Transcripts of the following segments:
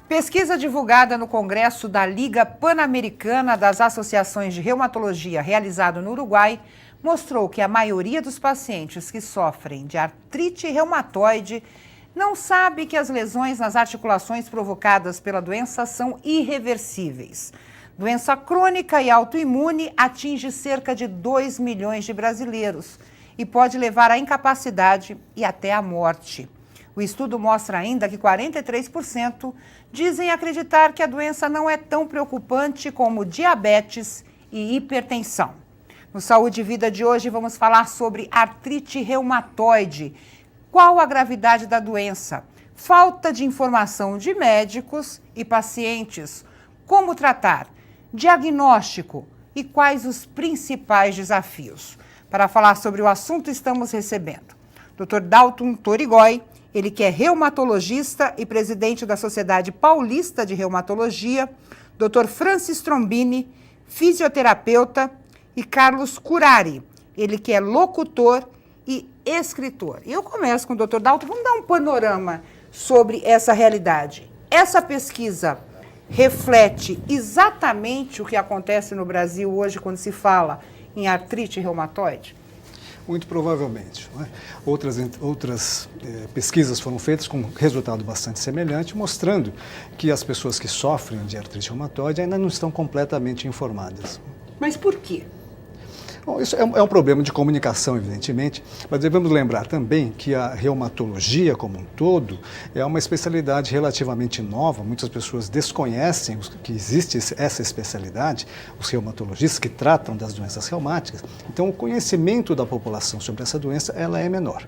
Pesquisa divulgada no Congresso da Liga Pan-Americana das Associações de Reumatologia, realizado no Uruguai, mostrou que a maioria dos pacientes que sofrem de artrite reumatoide não sabe que as lesões nas articulações provocadas pela doença são irreversíveis. Doença crônica e autoimune atinge cerca de 2 milhões de brasileiros e pode levar à incapacidade e até à morte. O estudo mostra ainda que 43% dizem acreditar que a doença não é tão preocupante como diabetes e hipertensão. No Saúde e Vida de hoje vamos falar sobre artrite reumatoide. Qual a gravidade da doença? Falta de informação de médicos e pacientes. Como tratar? Diagnóstico e quais os principais desafios? Para falar sobre o assunto, estamos recebendo Dr. Dalton Torigoi, ele que é reumatologista e presidente da Sociedade Paulista de Reumatologia, Dr. Francis Trombini, fisioterapeuta, e Carlos Curari, ele que é locutor e escritor. E eu começo com o Dr. Dalton, vamos dar um panorama sobre essa realidade. Essa pesquisa reflete exatamente o que acontece no Brasil hoje quando se fala em artrite reumatoide? Muito provavelmente. Não é? Outras pesquisas foram feitas com resultado bastante semelhante, mostrando que as pessoas que sofrem de artrite reumatoide ainda não estão completamente informadas. Mas por quê? Bom, isso é um problema de comunicação, evidentemente, mas devemos lembrar também que a reumatologia como um todo é uma especialidade relativamente nova. Muitas pessoas desconhecem que existe essa especialidade, os reumatologistas que tratam das doenças reumáticas. Então, o conhecimento da população sobre essa doença ela é menor.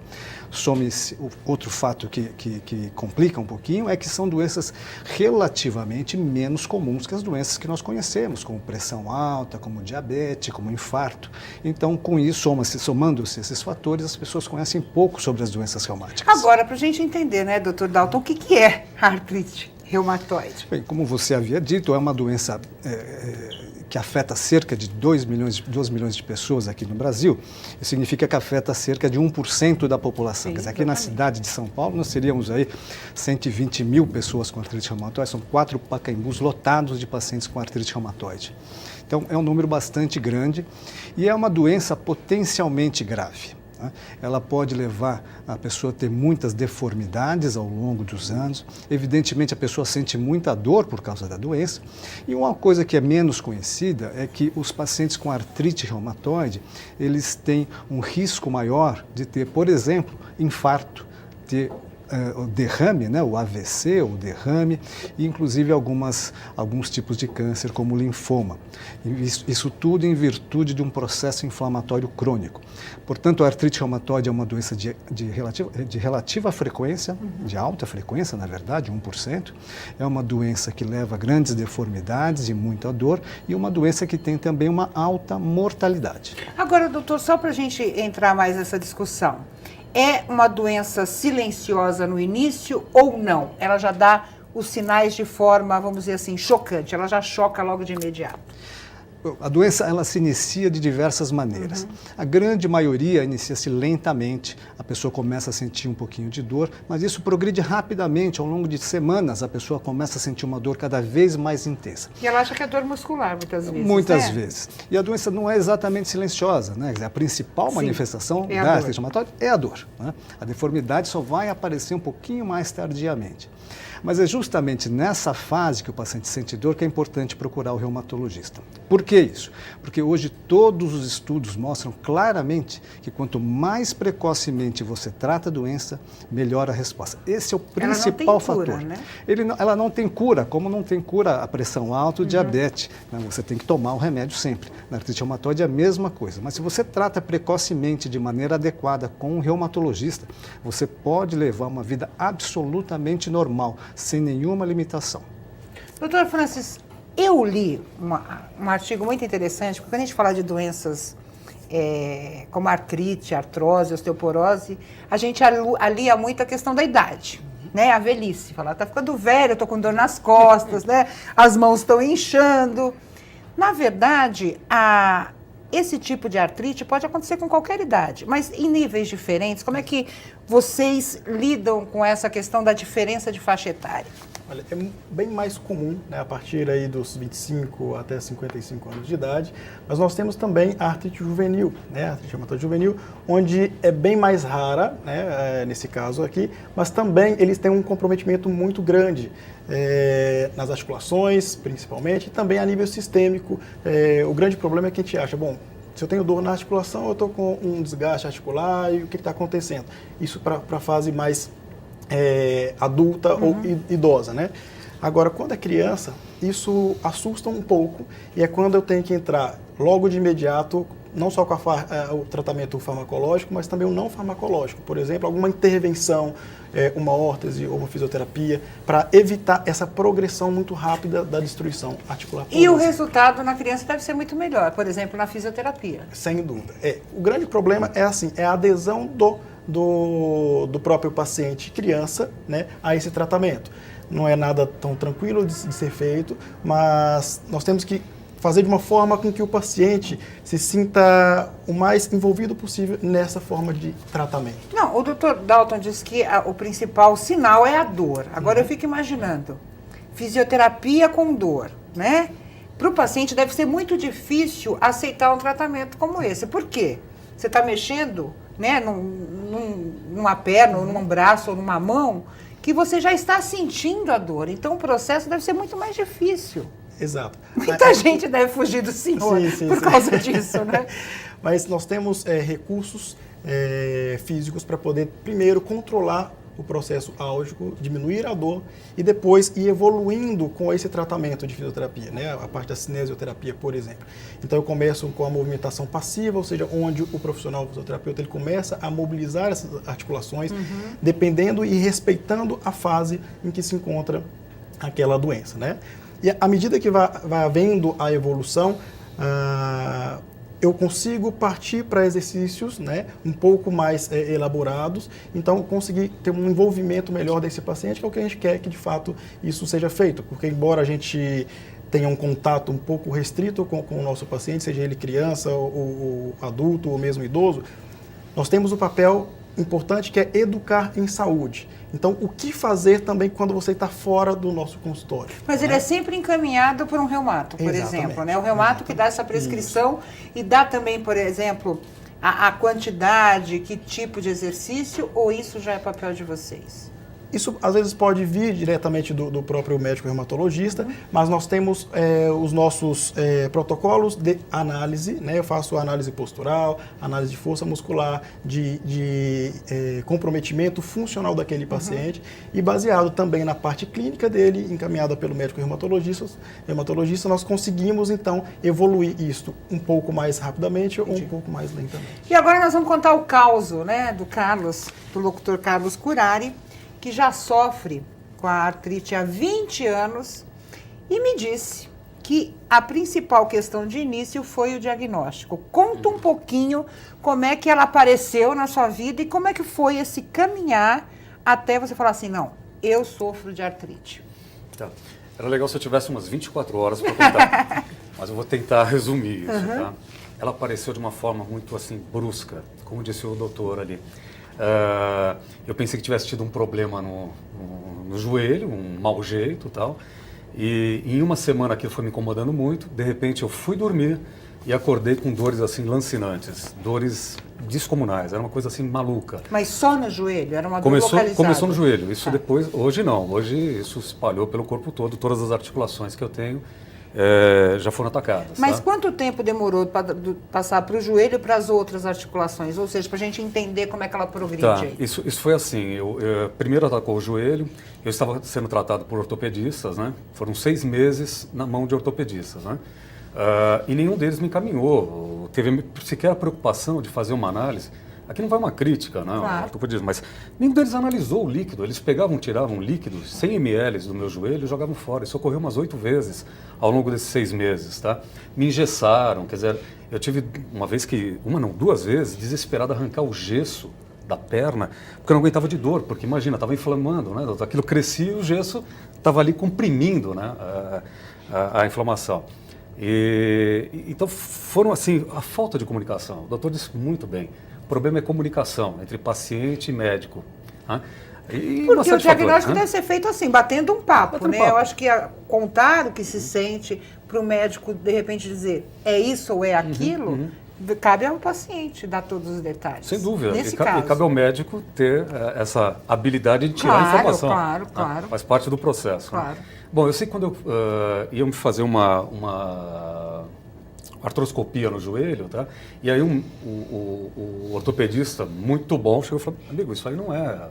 Some-se outro fato que complica um pouquinho é que são doenças relativamente menos comuns que as doenças que nós conhecemos, como pressão alta, como diabetes, como infarto. Então, com isso, somando-se esses fatores, as pessoas conhecem pouco sobre as doenças reumáticas. Agora, para a gente entender, né, doutor Dalton, o que é a artrite reumatoide? Bem, como você havia dito, é uma doença que afeta cerca de 2 milhões de pessoas aqui no Brasil. Isso significa que afeta cerca de 1% da população. Sim, quer dizer, aqui na cidade de São Paulo, nós teríamos aí 120 mil pessoas com artrite reumatoide, são 4 Pacaembus lotados de pacientes com artrite reumatoide. Então, é um número bastante grande e é uma doença potencialmente grave. Ela pode levar a pessoa a ter muitas deformidades ao longo dos anos. Evidentemente, a pessoa sente muita dor por causa da doença. E uma coisa que é menos conhecida é que os pacientes com artrite reumatoide, eles têm um risco maior de ter, por exemplo, infarto, ter o derrame, né, o AVC, o derrame, e inclusive alguns tipos de câncer, como o linfoma. Isso tudo em virtude de um processo inflamatório crônico. Portanto, a artrite reumatoide é uma doença de relativa frequência, de alta frequência, na verdade, 1%. É uma doença que leva a grandes deformidades e muita dor, e uma doença que tem também uma alta mortalidade. Agora, doutor, só para a gente entrar mais nessa discussão, é uma doença silenciosa no início ou não? Ela já dá os sinais de forma, vamos dizer assim, chocante, ela já choca logo de imediato? A doença ela se inicia de diversas maneiras. A grande maioria inicia-se lentamente, a pessoa começa a sentir um pouquinho de dor, mas isso progride rapidamente, ao longo de semanas a pessoa começa a sentir uma dor cada vez mais intensa. E ela acha que é dor muscular, muitas vezes, Muitas né? vezes. E a doença não é exatamente silenciosa, né? A principal manifestação da artrite reumatoide é a dor, né? A deformidade só vai aparecer um pouquinho mais tardiamente. Mas é justamente nessa fase que o paciente sente dor que é importante procurar o reumatologista. Por que isso? Porque hoje todos os estudos mostram claramente que quanto mais precocemente você trata a doença, melhor a resposta. Esse é o principal fator. Ela não tem cura, né? Ela não tem cura, como não tem cura a pressão alta, o diabetes. Né? Você tem que tomar o remédio sempre. Na artrite reumatoide é a mesma coisa. Mas se você trata precocemente, de maneira adequada, com um reumatologista, você pode levar uma vida absolutamente normal, sem nenhuma limitação. Doutora Francis, eu li um artigo muito interessante, porque quando a gente fala de doenças como artrite, artrose, osteoporose, a gente alia muito a questão da idade, né? A velhice. Falar, tá ficando velho, eu tô com dor nas costas, né? As mãos estão inchando. Na verdade, esse tipo de artrite pode acontecer com qualquer idade, mas em níveis diferentes. Como é que vocês lidam com essa questão da diferença de faixa etária? Olha, é bem mais comum, né, a partir aí dos 25 até 55 anos de idade, mas nós temos também a artrite juvenil, né, a artrite reumatoide juvenil, onde é bem mais rara, né, nesse caso aqui, mas também eles têm um comprometimento muito grande nas articulações, principalmente, e também a nível sistêmico. O grande problema é que a gente acha, bom, se eu tenho dor na articulação, eu estou com um desgaste articular e o que está acontecendo? Isso para a fase mais adulta ou idosa, né? Agora, quando é criança, isso assusta um pouco e é quando eu tenho que entrar logo de imediato, não só com o tratamento farmacológico, mas também o não farmacológico. Por exemplo, alguma intervenção, uma órtese ou uma fisioterapia, para evitar essa progressão muito rápida da destruição articular. E o resultado na criança deve ser muito melhor, por exemplo, na fisioterapia. Sem dúvida. O grande problema é a adesão do próprio paciente criança, né, a esse tratamento. Não é nada tão tranquilo de ser feito, mas nós temos que fazer de uma forma com que o paciente se sinta o mais envolvido possível nessa forma de tratamento. Não, o Dr. Dalton disse que o principal sinal é a dor. Agora eu fico imaginando, fisioterapia com dor, né? Para o paciente deve ser muito difícil aceitar um tratamento como esse. Por quê? Você está mexendo, né, numa perna, ou num braço, ou numa mão, que você já está sentindo a dor. Então o processo deve ser muito mais difícil. Exato. Muita gente deve fugir do senhor por causa disso, né? Mas nós temos recursos físicos para poder, primeiro, controlar o processo álgico, diminuir a dor e depois ir evoluindo com esse tratamento de fisioterapia, né? A parte da cinesioterapia, por exemplo. Então eu começo com a movimentação passiva, ou seja, onde o profissional fisioterapeuta ele começa a mobilizar essas articulações, dependendo e respeitando a fase em que se encontra aquela doença, né? E à medida que vai havendo a evolução, eu consigo partir para exercícios, né, um pouco mais elaborados, então conseguir ter um envolvimento melhor desse paciente, que é o que a gente quer que de fato isso seja feito, porque embora a gente tenha um contato um pouco restrito com o nosso paciente, seja ele criança ou adulto ou mesmo idoso, nós temos o papel importante que é educar em saúde. Então, o que fazer também quando você está fora do nosso consultório? Mas ele é sempre encaminhado por um reumato, por exemplo, né? O reumato que dá essa prescrição e dá também, por exemplo, a quantidade, que tipo de exercício, ou isso já é papel de vocês? Isso, às vezes, pode vir diretamente do próprio médico reumatologista, mas nós temos os nossos protocolos de análise, né? Eu faço análise postural, análise de força muscular, de comprometimento funcional daquele paciente e baseado também na parte clínica dele, encaminhada pelo médico reumatologista, nós conseguimos, então, evoluir isso um pouco mais rapidamente ou um pouco mais lentamente. E agora nós vamos contar o caso, né, do locutor Carlos Curari, que já sofre com a artrite há 20 anos e me disse que a principal questão de início foi o diagnóstico. Conta um pouquinho como é que ela apareceu na sua vida e como é que foi esse caminhar até você falar assim, não, eu sofro de artrite. Tá. Era legal se eu tivesse umas 24 horas para contar, mas eu vou tentar resumir isso, tá? Ela apareceu de uma forma muito assim brusca, como disse o doutor ali. Eu pensei que tivesse tido um problema no joelho, um mau jeito e tal. E em uma semana aquilo foi me incomodando muito. De repente eu fui dormir e acordei com dores assim lancinantes, dores descomunais. Era uma coisa assim maluca. Mas só no joelho? Era uma dor localizada? Começou no joelho. Isso depois, hoje não. Hoje isso se espalhou pelo corpo todo. Todas as articulações que eu tenho já foram atacadas. Mas quanto tempo demorou para passar para o joelho e para as outras articulações? Ou seja, para a gente entender como é que ela progride aí. Isso foi assim, primeiro atacou o joelho, eu estava sendo tratado por ortopedistas, né? Foram 6 meses na mão de ortopedistas, né? E nenhum deles me encaminhou, teve sequer a preocupação de fazer uma análise. Aqui não vai uma crítica, não, claro. Mas nenhum deles analisou o líquido. Eles tiravam líquido, 100 ml do meu joelho e jogavam fora. Isso ocorreu umas 8 vezes ao longo desses 6 meses, tá? Me engessaram, quer dizer, eu tive duas vezes, desesperado, arrancar o gesso da perna, porque eu não aguentava de dor, porque imagina, estava inflamando, né? Aquilo crescia e o gesso estava ali comprimindo, né? A inflamação. Então foram assim, a falta de comunicação. O doutor disse muito bem. O problema é comunicação entre paciente e médico. Né? Porque o diagnóstico deve ser feito assim, batendo um papo, Batendo né? papo. Eu acho que contar o que se sente para o médico, de repente, dizer é isso ou é aquilo, cabe ao paciente dar todos os detalhes. Sem dúvida. Nesse E caso. cabe ao médico ter essa habilidade de tirar a informação. Claro, né? claro. Faz parte do processo. Claro. Né? Bom, eu sei que quando eu ia me fazer uma artroscopia no joelho, tá? E aí o ortopedista, muito bom, chegou e falou, amigo, isso aí não é...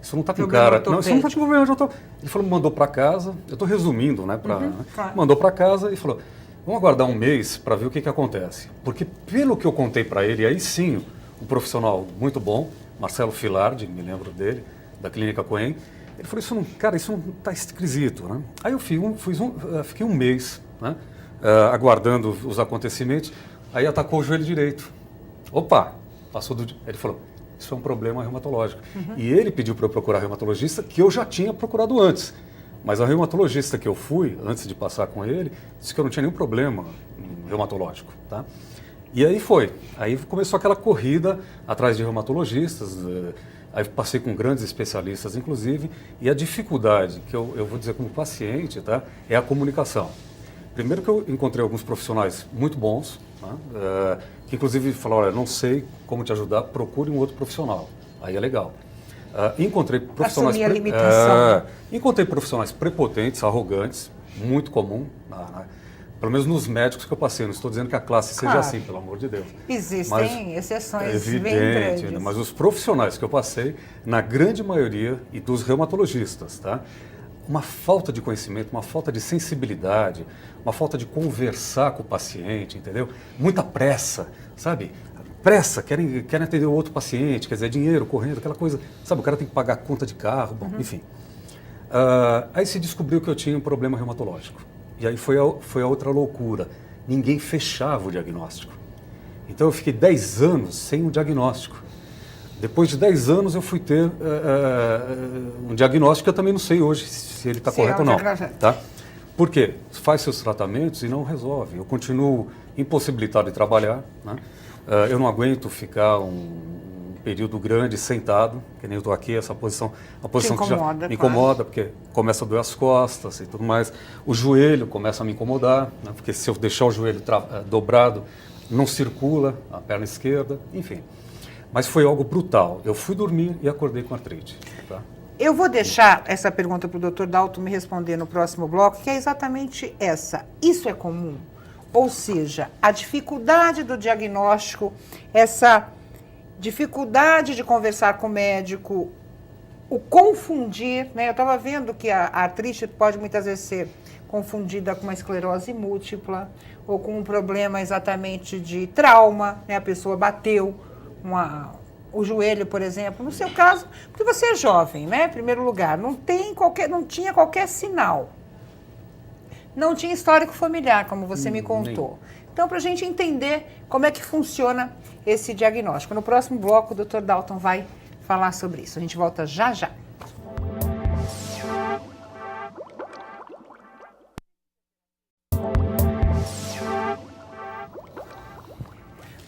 Isso não está com Problema cara. Não, isso não está ortopédico. com problema. Ele falou, mandou para casa, eu estou resumindo, né? claro. Mandou para casa e falou, vamos aguardar um mês para ver o que acontece. Porque pelo que eu contei para ele, aí sim, um profissional muito bom, Marcelo Filardi, me lembro dele, da Clínica Cohen, ele falou, isso não está esquisito, né? Aí eu fiquei um mês, né? Aguardando os acontecimentos, aí atacou o joelho direito. Opa, passou do... Ele falou, isso é um problema reumatológico. E ele pediu para eu procurar reumatologista, que eu já tinha procurado antes. Mas a reumatologista que eu fui, antes de passar com ele, disse que eu não tinha nenhum problema reumatológico. Tá? E aí foi. Aí começou aquela corrida atrás de reumatologistas. Aí passei com grandes especialistas, inclusive. E a dificuldade, que eu vou dizer como paciente, tá, é a comunicação. Primeiro que eu encontrei alguns profissionais muito bons, né, que inclusive falaram, olha, não sei como te ajudar, procure um outro profissional. Aí é legal. Encontrei profissionais... Assumir a limitação. Encontrei profissionais prepotentes, arrogantes, muito comum, pelo menos nos médicos que eu passei. Não estou dizendo que a classe seja assim, pelo amor de Deus. Existem exceções bem Evidente, grandes. mas os profissionais que eu passei, na grande maioria, e dos reumatologistas, tá? Uma falta de conhecimento, uma falta de sensibilidade, uma falta de conversar com o paciente, entendeu? Muita pressa, sabe? Pressa, querem atender o outro paciente, quer dizer, dinheiro correndo, aquela coisa, sabe? O cara tem que pagar a conta de carro, bom, enfim. Aí se descobriu que eu tinha um problema reumatológico. E aí foi a outra loucura. Ninguém fechava o diagnóstico. Então eu fiquei 10 anos sem um diagnóstico. Depois de 10 anos eu fui ter um diagnóstico que eu também não sei hoje se ele está correto ou não. Tá? Por quê? Faz seus tratamentos e não resolve. Eu continuo impossibilitado de trabalhar. Né? Eu não aguento ficar um período grande sentado, que nem eu estou aqui, essa posição, a posição que já me incomoda, porque começa a doer as costas e tudo mais. O joelho começa a me incomodar, né? Porque se eu deixar o joelho dobrado, não circula a perna esquerda, enfim. Mas foi algo brutal. Eu fui dormir e acordei com artrite. Tá? Eu vou deixar essa pergunta para o Dr. Dalton me responder no próximo bloco, que é exatamente essa. Isso é comum? Ou seja, a dificuldade do diagnóstico, essa dificuldade de conversar com o médico, o confundir, né? Eu estava vendo que a artrite pode muitas vezes ser confundida com uma esclerose múltipla ou com um problema exatamente de trauma, né? A pessoa bateu o joelho, por exemplo. No seu caso, porque você é jovem, né? Em primeiro lugar, não tinha qualquer sinal. Não tinha histórico familiar, como você me contou. Então, para a gente entender como é que funciona esse diagnóstico. No próximo bloco, o Dr. Dalton vai falar sobre isso. A gente volta já já.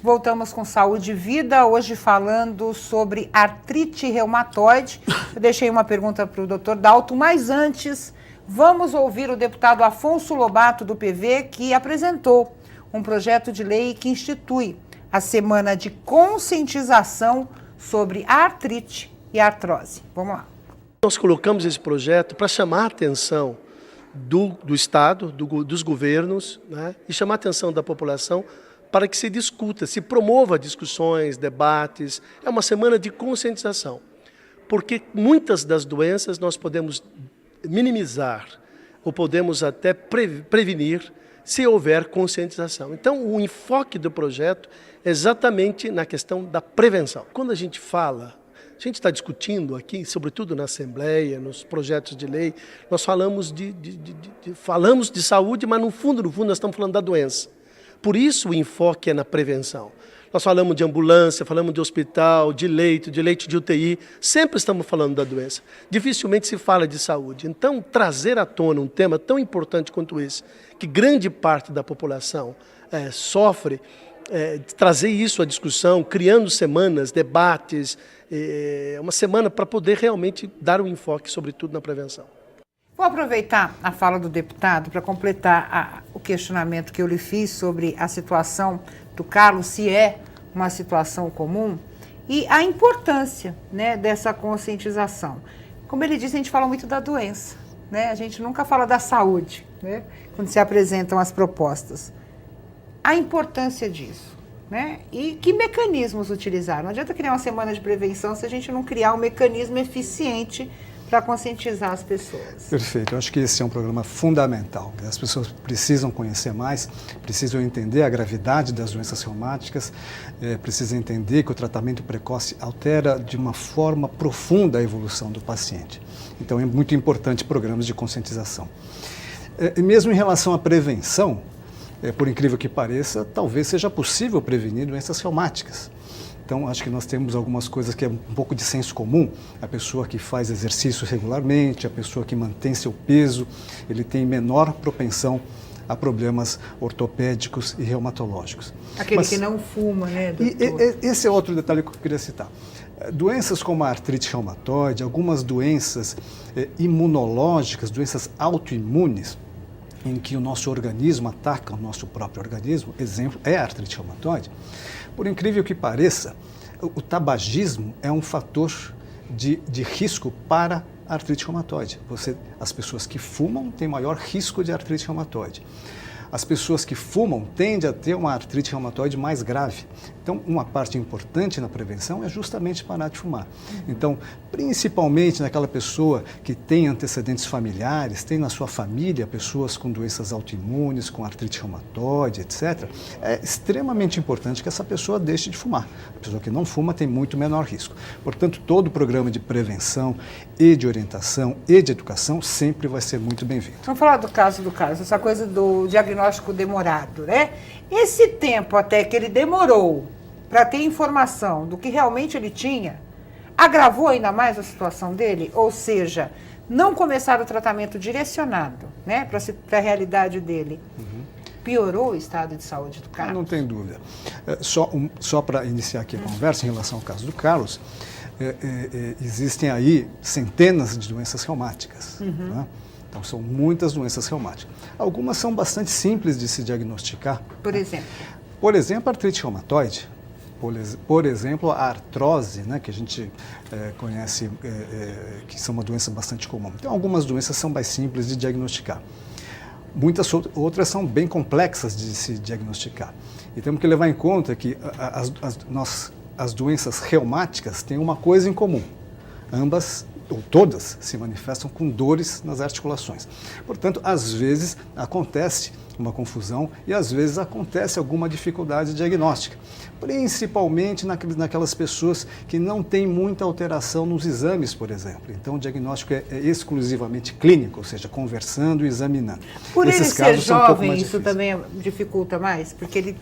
Voltamos com Saúde e Vida, hoje falando sobre artrite reumatoide. Eu deixei uma pergunta para o Dr. Dalton, mas antes vamos ouvir o deputado Afonso Lobato, do PV, que apresentou um projeto de lei que institui a Semana de Conscientização sobre a Artrite e a Artrose. Vamos lá. Nós colocamos esse projeto para chamar a atenção do Estado, dos governos, né, e chamar a atenção da população para que se discuta, se promova discussões, debates. É uma semana de conscientização, porque muitas das doenças nós podemos minimizar ou podemos até prevenir se houver conscientização. Então, o enfoque do projeto é exatamente na questão da prevenção. Quando a gente está discutindo aqui, sobretudo na Assembleia, nos projetos de lei, nós falamos de saúde, mas no fundo nós estamos falando da doença. Por isso o enfoque é na prevenção. Nós falamos de ambulância, falamos de hospital, de leito de UTI, sempre estamos falando da doença. Dificilmente se fala de saúde. Então, trazer à tona um tema tão importante quanto esse, que grande parte da população sofre, trazer isso à discussão, criando semanas, debates, uma semana para poder realmente dar um enfoque, sobretudo, na prevenção. Vou aproveitar a fala do deputado para completar o questionamento que eu lhe fiz sobre a situação do Carlos, se é uma situação comum, e a importância, né, dessa conscientização. Como ele disse, a gente fala muito da doença, né? A gente nunca fala da saúde, né, quando se apresentam as propostas. A importância disso, né? E que mecanismos utilizar? Não adianta criar uma semana de prevenção se a gente não criar um mecanismo eficiente para conscientizar as pessoas. Perfeito. Eu acho que esse é um programa fundamental. As pessoas precisam conhecer mais, precisam entender a gravidade das doenças reumáticas, precisam entender que o tratamento precoce altera de uma forma profunda a evolução do paciente. Então, é muito importante programas de conscientização. E mesmo em relação à prevenção, por incrível que pareça, talvez seja possível prevenir doenças reumáticas. Então, acho que nós temos algumas coisas que é um pouco de senso comum. A pessoa que faz exercício regularmente, a pessoa que mantém seu peso, ele tem menor propensão a problemas ortopédicos e reumatológicos. Aquele que não fuma, né, doutor? Esse é outro detalhe que eu queria citar. Doenças como a artrite reumatoide, algumas doenças imunológicas, doenças autoimunes, em que o nosso organismo ataca o nosso próprio organismo, exemplo é a artrite reumatoide. Por incrível que pareça, o tabagismo é um fator de risco para a artrite reumatoide. As pessoas que fumam têm maior risco de artrite reumatoide. As pessoas que fumam tendem a ter uma artrite reumatoide mais grave. Então, uma parte importante na prevenção é justamente parar de fumar. Então, principalmente naquela pessoa que tem antecedentes familiares, tem na sua família pessoas com doenças autoimunes, com artrite reumatoide, etc., é extremamente importante que essa pessoa deixe de fumar. A pessoa que não fuma tem muito menor risco. Portanto, todo o programa de prevenção e de orientação e de educação sempre vai ser muito bem-vindo. Vamos falar do caso do Carlos, essa coisa do diagnóstico demorado, né? Esse tempo até que ele demorou para ter informação do que realmente ele tinha, agravou ainda mais a situação dele? Ou seja, não começar o tratamento direcionado, né, para a realidade dele, piorou o estado de saúde do Carlos? Não tem dúvida. Só para iniciar aqui a conversa em relação ao caso do Carlos, existem aí centenas de doenças reumáticas. Né? Então, são muitas doenças reumáticas. Algumas são bastante simples de se diagnosticar. Por exemplo? Por exemplo, a artrite reumatoide. Por exemplo, a artrose, né, que a gente conhece, que são uma doença bastante comum. Então, algumas doenças são mais simples de diagnosticar. Muitas outras são bem complexas de se diagnosticar. E temos que levar em conta que as doenças reumáticas têm uma coisa em comum. Ambas, ou todas, se manifestam com dores nas articulações. Portanto, às vezes acontece uma confusão e às vezes acontece alguma dificuldade diagnóstica, principalmente naquelas pessoas que não têm muita alteração nos exames, por exemplo. Então, o diagnóstico é exclusivamente clínico, ou seja, conversando e examinando. Por Esses ele ser casos são um pouco jovem, mais isso difíceis. também dificulta mais? Porque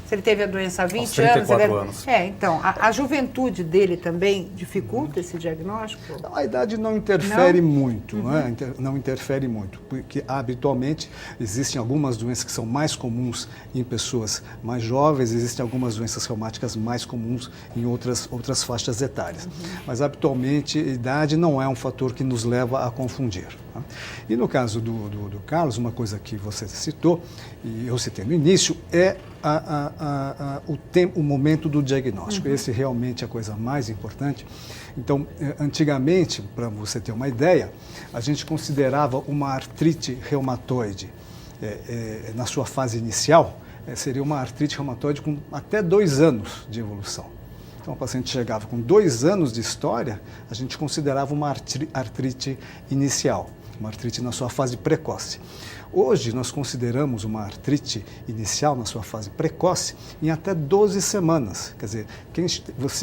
se ele teve a doença há 20 Aos 34 anos... anos. Então, a juventude dele também dificulta esse diagnóstico? A idade não interfere muito, né? Não interfere muito, porque habitualmente existem algumas doenças que são mais comuns em pessoas mais jovens, existem algumas doenças reumáticas mais comuns em outras faixas etárias. Mas habitualmente a idade não é um fator que nos leva a confundir. Tá? E no caso do Carlos, uma coisa que você citou, e eu citei no início, é o momento do diagnóstico. Esse realmente é a coisa mais importante. Então, antigamente, para você ter uma ideia, a gente considerava uma artrite reumatoide na sua fase inicial, seria uma artrite reumatoide com até 2 anos de evolução. Então, o paciente chegava com 2 anos de história, a gente considerava uma artrite inicial, uma artrite na sua fase precoce. Hoje, nós consideramos uma artrite inicial na sua fase precoce em até 12 semanas. Quer dizer,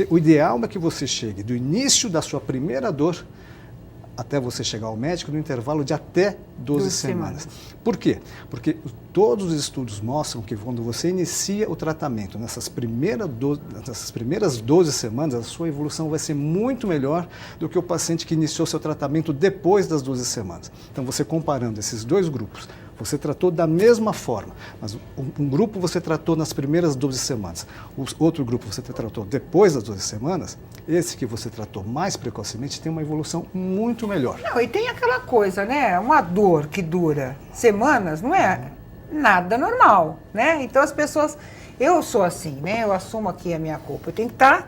o ideal é que você chegue do início da sua primeira dor até você chegar ao médico no intervalo de até 12 semanas. Por quê? Porque todos os estudos mostram que quando você inicia o tratamento nessas primeiras 12 semanas, a sua evolução vai ser muito melhor do que o paciente que iniciou seu tratamento depois das 12 semanas. Então, você comparando esses dois grupos, você tratou da mesma forma, mas um grupo você tratou nas primeiras 12 semanas, o outro grupo você tratou depois das 12 semanas, esse que você tratou mais precocemente tem uma evolução muito melhor. Não, e tem aquela coisa, né? Uma dor que dura semanas não é nada normal, né? Então as pessoas... Eu sou assim, né? Eu assumo aqui a minha culpa. Eu tenho que estar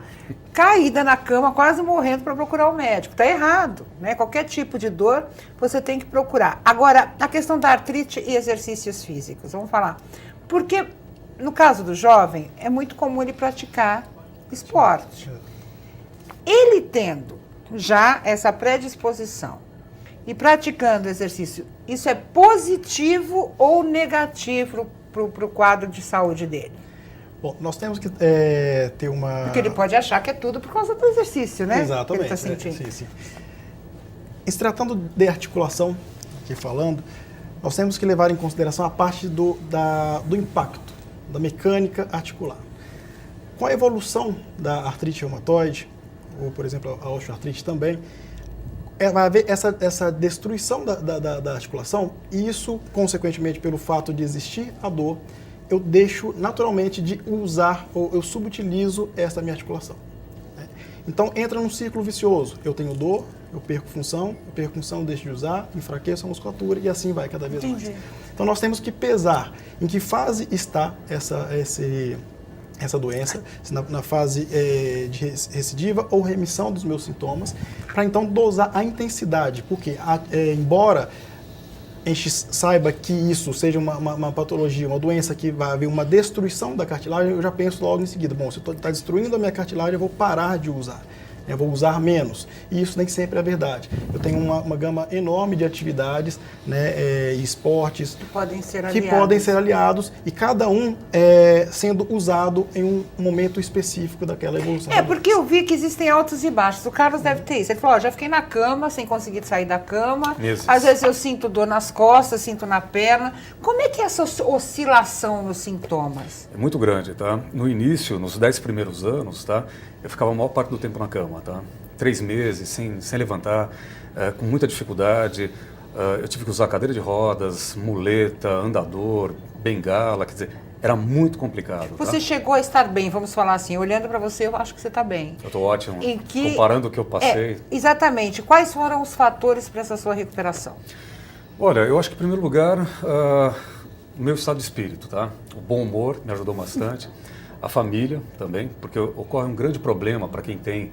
caída na cama, quase morrendo para procurar o médico. Está errado, né? Qualquer tipo de dor, você tem que procurar. Agora, a questão da artrite e exercícios físicos, vamos falar. Porque, no caso do jovem, é muito comum ele praticar esporte. Ele tendo já essa predisposição e praticando exercício, isso é positivo ou negativo para o quadro de saúde dele? Bom, nós temos que ter uma... Porque ele pode achar que é tudo por causa do exercício, né? Exatamente. Que ele está sentindo. Sim, sim. Em se tratando de articulação, aqui falando, nós temos que levar em consideração a parte do impacto, da mecânica articular. Com a evolução da artrite reumatoide, ou, por exemplo, a osteoartrite também, vai haver essa destruição da articulação, e isso, consequentemente, pelo fato de existir a dor, eu deixo naturalmente de usar, ou eu subutilizo essa minha articulação. Então, entra num ciclo vicioso. Eu tenho dor, eu perco função, deixo de usar, enfraqueço a musculatura e assim vai cada vez mais. Então, nós temos que pesar em que fase está essa doença, se na fase de recidiva ou remissão dos meus sintomas, para então dosar a intensidade, porque embora a gente saiba que isso seja uma patologia, uma doença que vai haver uma destruição da cartilagem, eu já penso logo em seguida, bom, se está destruindo a minha cartilagem, eu vou parar de usar. Eu vou usar menos. E isso nem sempre é verdade. Eu tenho uma gama enorme de atividades, né, e esportes que podem ser aliados e cada um sendo usado em um momento específico daquela evolução. Porque eu vi que existem altos e baixos. O Carlos deve ter isso. Ele falou, já fiquei na cama, sem conseguir sair da cama. Isso. Às vezes eu sinto dor nas costas, sinto na perna. Como é que é essa oscilação nos sintomas? É muito grande, tá? No início, nos 10 primeiros anos, tá? Eu ficava a maior parte do tempo na cama, tá? 3 meses, sem levantar, com muita dificuldade. Eu tive que usar cadeira de rodas, muleta, andador, bengala, quer dizer, era muito complicado. Você chegou a estar bem, vamos falar assim, olhando para você, eu acho que você está bem. Eu estou ótimo, comparando o que eu passei. Exatamente. Quais foram os fatores para essa sua recuperação? Olha, eu acho que, em primeiro lugar, o meu estado de espírito, tá? O bom humor me ajudou bastante. A família também, porque ocorre um grande problema para quem tem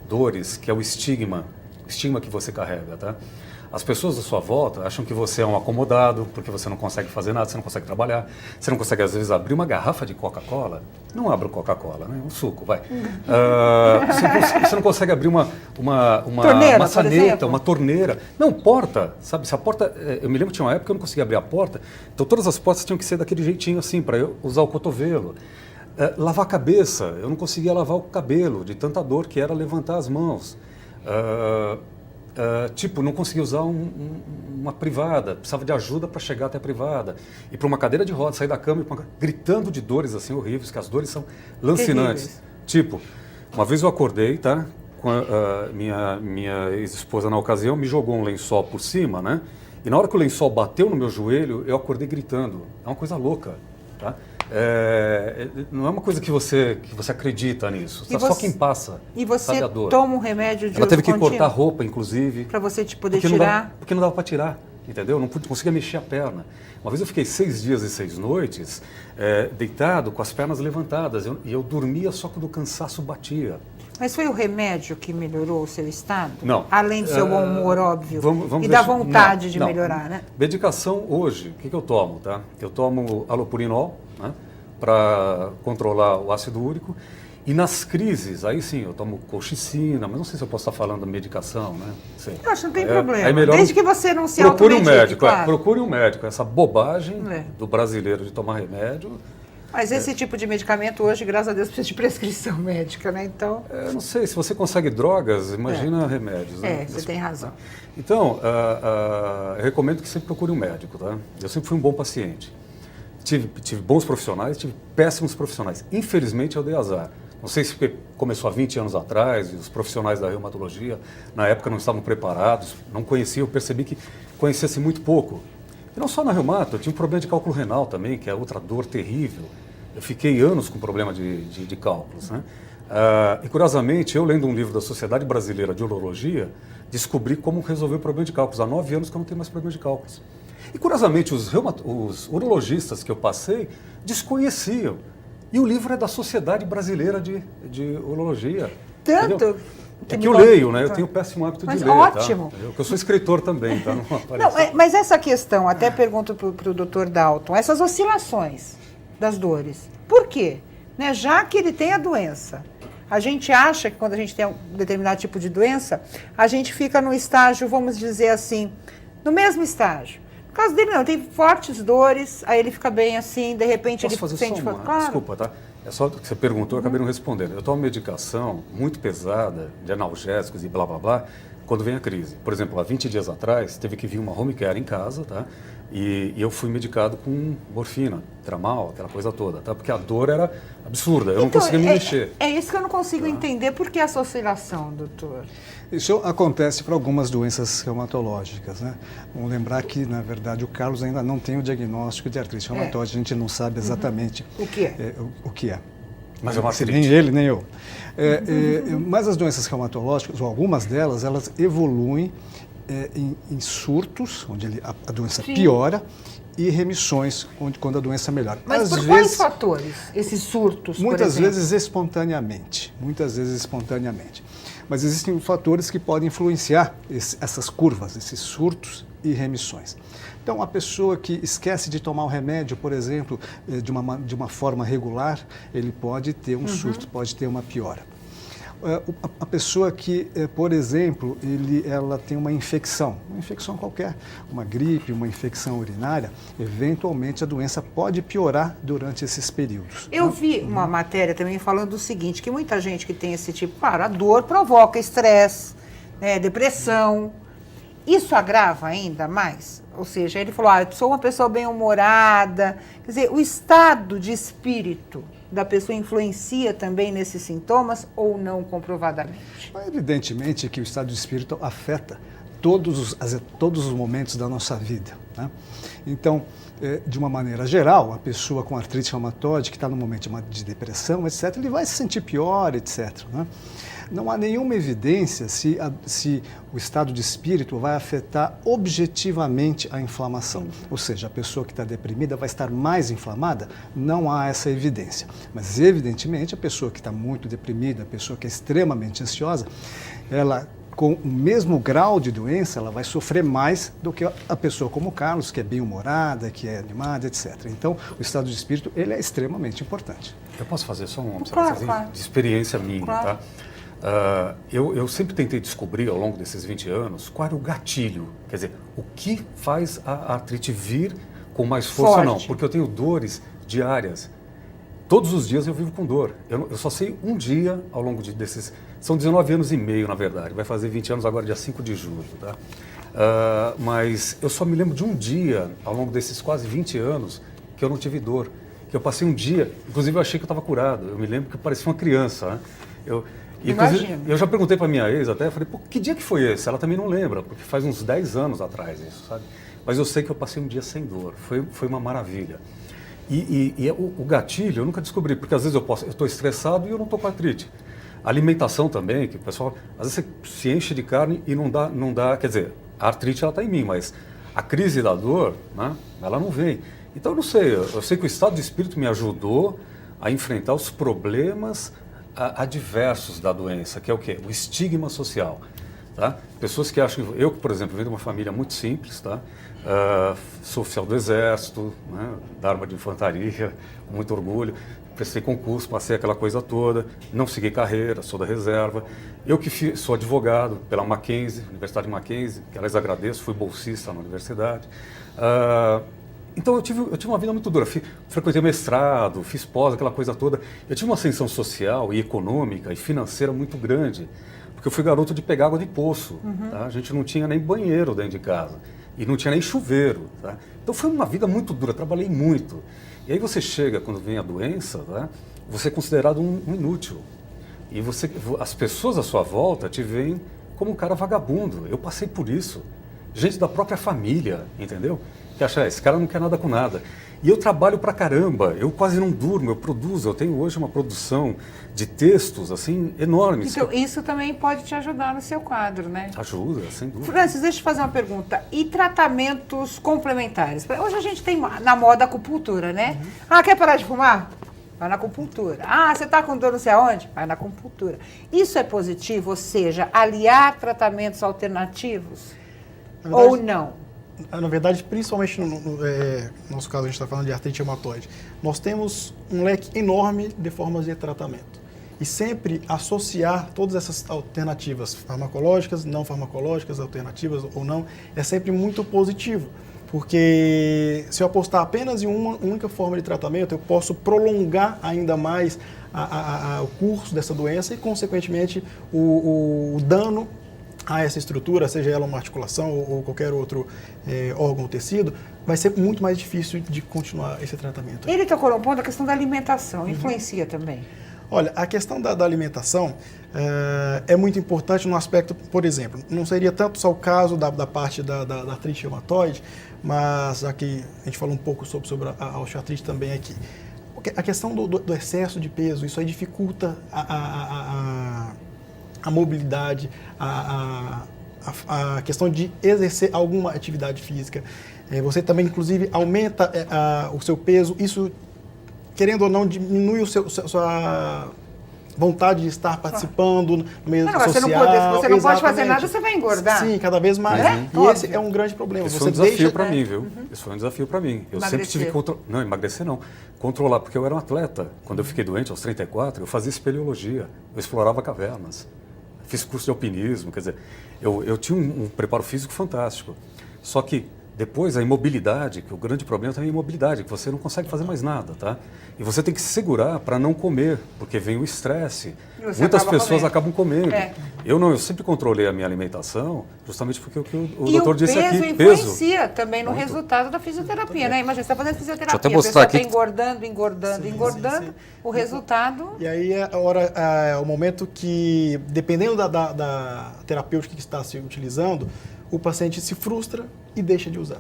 dores, que é o estigma que você carrega, tá? As pessoas da sua volta acham que você é um acomodado, porque você não consegue fazer nada, você não consegue trabalhar, você não consegue, às vezes, abrir uma garrafa de Coca-Cola. Não abra Coca-Cola, né? Um suco, vai. Você não consegue abrir uma torneira, maçaneta, uma torneira. Não, porta, sabe? Se a porta... Eu me lembro que tinha uma época que eu não conseguia abrir a porta, então todas as portas tinham que ser daquele jeitinho assim, para eu usar o cotovelo. Lavar a cabeça, eu não conseguia lavar o cabelo, de tanta dor que era levantar as mãos. Não conseguia usar uma privada, precisava de ajuda para chegar até a privada. E para uma cadeira de rodas, sair da cama gritando de dores assim horríveis, que as dores são lancinantes. Terríveis. Uma vez eu acordei, tá? Com minha ex-esposa na ocasião me jogou um lençol por cima, né? E na hora que o lençol bateu no meu joelho, eu acordei gritando. É uma coisa louca, tá? Não é uma coisa que você acredita nisso, só quem passa. E você sabe a dor. Toma um remédio de Ela teve que contínuo? cortar a roupa, inclusive. Para você poder tirar? Porque não dava para tirar, entendeu? Não conseguia mexer a perna. Uma vez eu fiquei 6 dias e 6 noites deitado com as pernas levantadas e eu dormia só quando o cansaço batia. Mas foi o remédio que melhorou o seu estado? Não. Além do seu bom humor, óbvio, vamos e da vontade de não. melhorar, né? Medicação hoje, o que eu tomo, tá? Eu tomo alopurinol, né, para controlar o ácido úrico. E nas crises, aí sim, eu tomo colchicina, mas não sei se eu posso estar falando de medicação, né? Sei. Eu acho que não tem problema. Melhor desde que você não se procure um automedique, médico, claro. procure um médico. Essa bobagem do brasileiro de tomar remédio... Mas esse tipo de medicamento hoje, graças a Deus, precisa de prescrição médica, né? Então... Eu não sei, se você consegue drogas, imagina remédios. Né? Você tem razão. Então, eu recomendo que sempre procure um médico, tá? Eu sempre fui um bom paciente. Tive bons profissionais, tive péssimos profissionais. Infelizmente, eu dei azar. Não sei se porque começou há 20 anos atrás e os profissionais da reumatologia, na época, não estavam preparados, não conheciam, eu percebi que conhecia-se muito pouco. E não só na reumato, eu tinha um problema de cálculo renal também, que é outra dor terrível. Eu fiquei anos com problema de cálculos, né? E curiosamente, eu lendo um livro da Sociedade Brasileira de Urologia, descobri como resolver o problema de cálculos. Há 9 anos que eu não tenho mais problema de cálculos. E curiosamente, os urologistas que eu passei desconheciam. E o livro é da Sociedade Brasileira de Urologia. Tanto... Entendeu? É que eu leio, né? Eu tenho o péssimo hábito de ler. Ótimo. Tá? Eu sou escritor também, tá? Mas essa questão, até pergunto para o Dr. Dalton, essas oscilações das dores, por quê? Né? Já que ele tem a doença, a gente acha que quando a gente tem um determinado tipo de doença, a gente fica no estágio, vamos dizer assim, no mesmo estágio. No caso dele não, tem fortes dores, aí ele fica bem assim, de repente Posso ele fazer sente... só uma... Claro. Desculpa, tá? É só que você perguntou, eu acabei não respondendo. Eu tomo medicação muito pesada, de analgésicos e blá, blá, blá, quando vem a crise. Por exemplo, há 20 dias atrás, teve que vir uma home care em casa, tá? E eu fui medicado com morfina, tramal, aquela coisa toda, tá? Porque a dor era absurda, eu não conseguia me mexer. É isso que eu não consigo entender. Por que essa oscilação, doutor? Isso acontece para algumas doenças reumatológicas, né? Vamos lembrar que, na verdade, o Carlos ainda não tem o diagnóstico de artrite reumatoide, a gente não sabe exatamente o que é. O que é. Mas é uma artrite. Nem ele, nem eu. Mas as doenças reumatológicas, ou algumas delas, elas evoluem em surtos, onde a doença piora, e remissões, quando a doença melhora. Mas Às por vezes, quais fatores, esses surtos, muitas vezes espontaneamente. Mas existem fatores que podem influenciar essas curvas, esses surtos e remissões. Então, a pessoa que esquece de tomar o remédio, por exemplo, de uma forma regular, ele pode ter um surto, pode ter uma piora. A pessoa que, por exemplo, ela tem uma infecção qualquer, uma gripe, uma infecção urinária, eventualmente a doença pode piorar durante esses períodos. Eu vi uma matéria também falando o seguinte, que muita gente que tem esse tipo, claro, a dor provoca estresse, depressão. Isso agrava ainda mais? Ou seja, ele falou, eu sou uma pessoa bem-humorada. Quer dizer, o estado de espírito da pessoa influencia também nesses sintomas ou não comprovadamente? Evidentemente que o estado de espírito afeta todos os momentos da nossa vida, né? Então, de uma maneira geral, a pessoa com artrite reumatoide, que está no momento de depressão, etc., ele vai se sentir pior, etc., né? Não há nenhuma evidência se o estado de espírito vai afetar objetivamente a inflamação. Ou seja, a pessoa que está deprimida vai estar mais inflamada? Não há essa evidência. Mas, evidentemente, a pessoa que está muito deprimida, a pessoa que é extremamente ansiosa, ela, com o mesmo grau de doença, ela vai sofrer mais do que a pessoa como o Carlos, que é bem-humorada, que é animada, etc. Então, o estado de espírito, ele é extremamente importante. Eu posso fazer só uma observação de experiência minha, tá? Eu sempre tentei descobrir ao longo desses 20 anos qual era o gatilho, quer dizer, o que faz a artrite vir com mais força ou não, porque eu tenho dores diárias. Todos os dias eu vivo com dor. Eu só sei um dia ao longo desses... São 19 anos e meio, na verdade. Vai fazer 20 anos agora, dia 5 de julho, tá? Mas eu só me lembro de um dia, ao longo desses quase 20 anos, que eu não tive dor. Que eu passei um dia, inclusive eu achei que eu estava curado. Eu me lembro que eu parecia uma criança, né? Eu já perguntei para minha ex até, falei, pô, que dia que foi esse? Ela também não lembra, porque faz uns 10 anos atrás isso, sabe? Mas eu sei que eu passei um dia sem dor, foi uma maravilha. O gatilho eu nunca descobri, porque às vezes eu estou estressado e eu não estou com artrite. A alimentação também, que o pessoal, às vezes você se enche de carne e não dá, quer dizer, a artrite ela está em mim, mas a crise da dor, né, ela não vem. Então eu não sei, eu sei que o estado de espírito me ajudou a enfrentar os problemas adversos da doença, que é o quê? O estigma social, tá? Pessoas que acham... Eu, por exemplo, venho de uma família muito simples, tá? Sou oficial do Exército, né? Da arma de infantaria, com muito orgulho. Prestei concurso, passei aquela coisa toda, não segui carreira, sou da reserva. Eu que sou advogado pela Mackenzie, Universidade Mackenzie, que aliás agradeço, fui bolsista na universidade. Então eu tive uma vida muito dura. Frequentei mestrado, fiz pós, aquela coisa toda. Eu tive uma ascensão social e econômica e financeira muito grande, porque eu fui garoto de pegar água de poço. Tá? A gente não tinha nem banheiro dentro de casa e não tinha nem chuveiro. Tá? Então foi uma vida muito dura, trabalhei muito. E aí você chega, quando vem a doença, tá? Você é considerado um inútil. E as pessoas à sua volta te veem como um cara vagabundo. Eu passei por isso. Gente da própria família, entendeu? Que acha, esse cara não quer nada com nada. E eu trabalho pra caramba, eu quase não durmo, eu produzo. Eu tenho hoje uma produção de textos, assim, enormes. Então, isso também pode te ajudar no seu quadro, né? Ajuda, sem dúvida. Francis, deixa eu te fazer uma pergunta. E tratamentos complementares? Hoje a gente tem na moda a acupuntura, né? Ah, quer parar de fumar? Vai na acupuntura. Ah, você está com dor não sei aonde? Vai na acupuntura. Isso é positivo, ou seja, aliar tratamentos alternativos? Verdade, ou não? Na verdade, principalmente no nosso caso, a gente está falando de artrite reumatoide, nós temos um leque enorme de formas de tratamento. E sempre associar todas essas alternativas farmacológicas, não farmacológicas, alternativas ou não, é sempre muito positivo. Porque se eu apostar apenas em uma única forma de tratamento, eu posso prolongar ainda mais o curso dessa doença e, consequentemente, o dano a essa estrutura, seja ela uma articulação ou qualquer outro órgão ou tecido, vai ser muito mais difícil de continuar esse tratamento. Ele tocou no ponto da questão da alimentação, influencia também? Olha, a questão da alimentação é muito importante no aspecto, por exemplo, não seria tanto só o caso da parte da artrite reumatoide, mas aqui a gente falou um pouco sobre a osteoartrite também aqui. A questão do excesso de peso, isso aí dificulta a mobilidade, a questão de exercer alguma atividade física. Você também, inclusive, aumenta o seu peso, isso, querendo ou não, diminui sua vontade de estar participando no meio social. Você não pode fazer nada, você vai engordar. Sim, cada vez mais. E Óbvio. esse é um grande problema. Isso foi um desafio para mim, viu? Isso foi um desafio para mim. Eu sempre tive que controlar. Não, emagrecer não. Controlar, porque eu era um atleta. Quando eu fiquei doente, aos 34, eu fazia espeleologia. Eu explorava cavernas. Fiz curso de alpinismo, quer dizer, eu tinha um preparo físico fantástico. Só que depois a imobilidade, que o grande problema também é a imobilidade, que você não consegue fazer mais nada, tá? E você tem que se segurar para não comer, porque vem o estresse. Muitas pessoas acabam comendo. Eu sempre controlei a minha alimentação, justamente porque o doutor disse aqui, peso influencia também no resultado da fisioterapia, né? Imagina, você está fazendo fisioterapia, até mostrar a pessoa está engordando, o resultado... E aí é o momento que, dependendo da terapêutica que está se utilizando, o paciente se frustra e deixa de usar.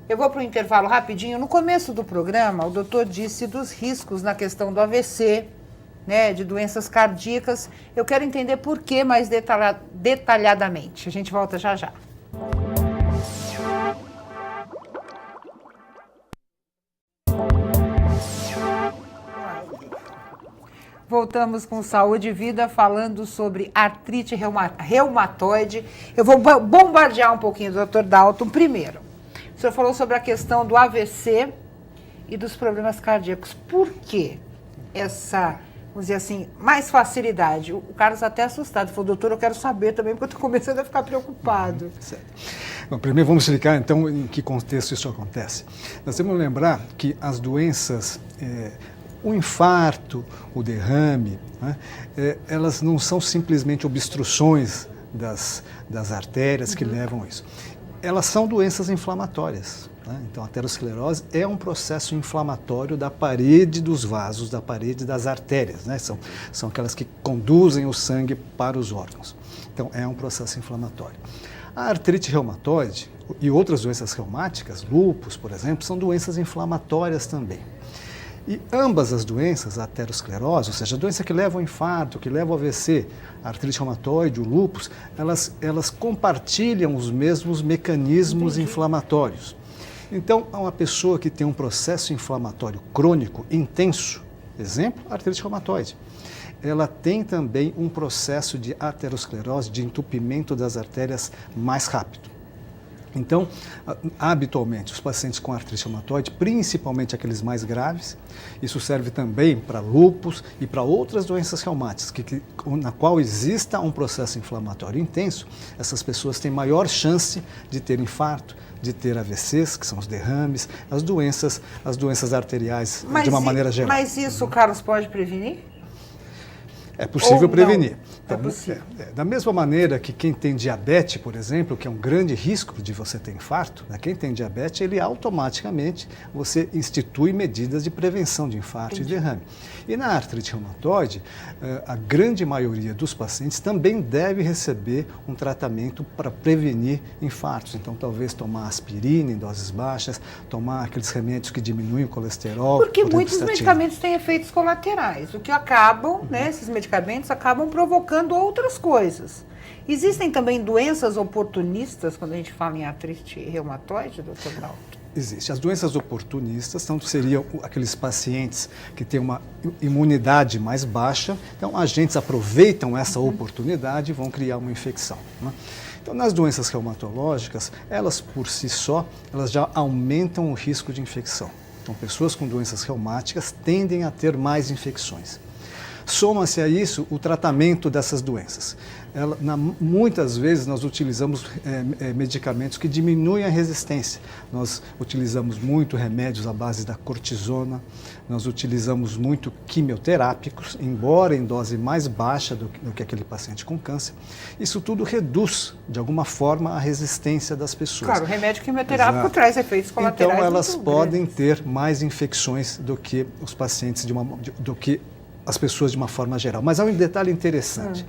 Eu vou para o intervalo rapidinho. No começo do programa, o doutor disse dos riscos na questão do AVC, né, de doenças cardíacas. Eu quero entender por que mais detalhadamente. A gente volta já já. Voltamos com Saúde e Vida, falando sobre artrite reumatoide. Eu vou bombardear um pouquinho o Dr. Dalton primeiro. O senhor falou sobre a questão do AVC e dos problemas cardíacos. Por que essa, vamos dizer assim, mais facilidade? O Carlos até assustado, falou, doutor, eu quero saber também, porque eu estou começando a ficar preocupado. Certo. Bom, primeiro vamos explicar, então, em que contexto isso acontece. Nós temos que lembrar que as doenças... o infarto, o derrame, né, elas não são simplesmente obstruções das artérias que levam a isso. Elas são doenças inflamatórias. Né? Então, a aterosclerose é um processo inflamatório da parede dos vasos, da parede das artérias. Né? São aquelas que conduzem o sangue para os órgãos. Então, é um processo inflamatório. A artrite reumatoide e outras doenças reumáticas, lúpus, por exemplo, são doenças inflamatórias também. E ambas as doenças, a aterosclerose, ou seja, a doença que leva ao infarto, que leva ao AVC, a artrite reumatoide, o lúpus, elas compartilham os mesmos mecanismos inflamatórios. Então, uma pessoa que tem um processo inflamatório crônico intenso, exemplo, a artrite reumatoide, ela tem também um processo de aterosclerose, de entupimento das artérias mais rápido. Então, habitualmente, os pacientes com artrite reumatoide, principalmente aqueles mais graves, isso serve também para lúpus e para outras doenças reumáticas, na qual exista um processo inflamatório intenso, essas pessoas têm maior chance de ter infarto, de ter AVCs, que são os derrames, as doenças arteriais de uma maneira geral. Mas isso, Carlos, pode prevenir? É possível prevenir. Então, é possível. Da mesma maneira que quem tem diabetes, por exemplo, que é um grande risco de você ter infarto, né? Quem tem diabetes, ele automaticamente, você institui medidas de prevenção de infarto e derrame. E na artrite reumatoide, a grande maioria dos pacientes também deve receber um tratamento para prevenir infartos. Então, talvez tomar aspirina em doses baixas, tomar aqueles remédios que diminuem o colesterol. Porque muitos medicamentos têm efeitos colaterais, o que acabam, né, esses medicamentos acabam provocando outras coisas. Existem também doenças oportunistas quando a gente fala em artrite reumatoide, doutor Dalto? Existe. As doenças oportunistas seriam aqueles pacientes que têm uma imunidade mais baixa, então agentes aproveitam essa oportunidade e vão criar uma infecção, né? Então, nas doenças reumatológicas, elas por si só, elas já aumentam o risco de infecção. Então, pessoas com doenças reumáticas tendem a ter mais infecções. Soma-se a isso o tratamento dessas doenças. Muitas vezes nós utilizamos medicamentos que diminuem a resistência. Nós utilizamos muito remédios à base da cortisona, nós utilizamos muito quimioterápicos, embora em dose mais baixa do que aquele paciente com câncer. Isso tudo reduz, de alguma forma, a resistência das pessoas. Claro, o remédio quimioterápico traz efeitos colaterais. Então, elas podem ter mais infecções do que os pacientes, do que as pessoas de uma forma geral. Mas há um detalhe interessante,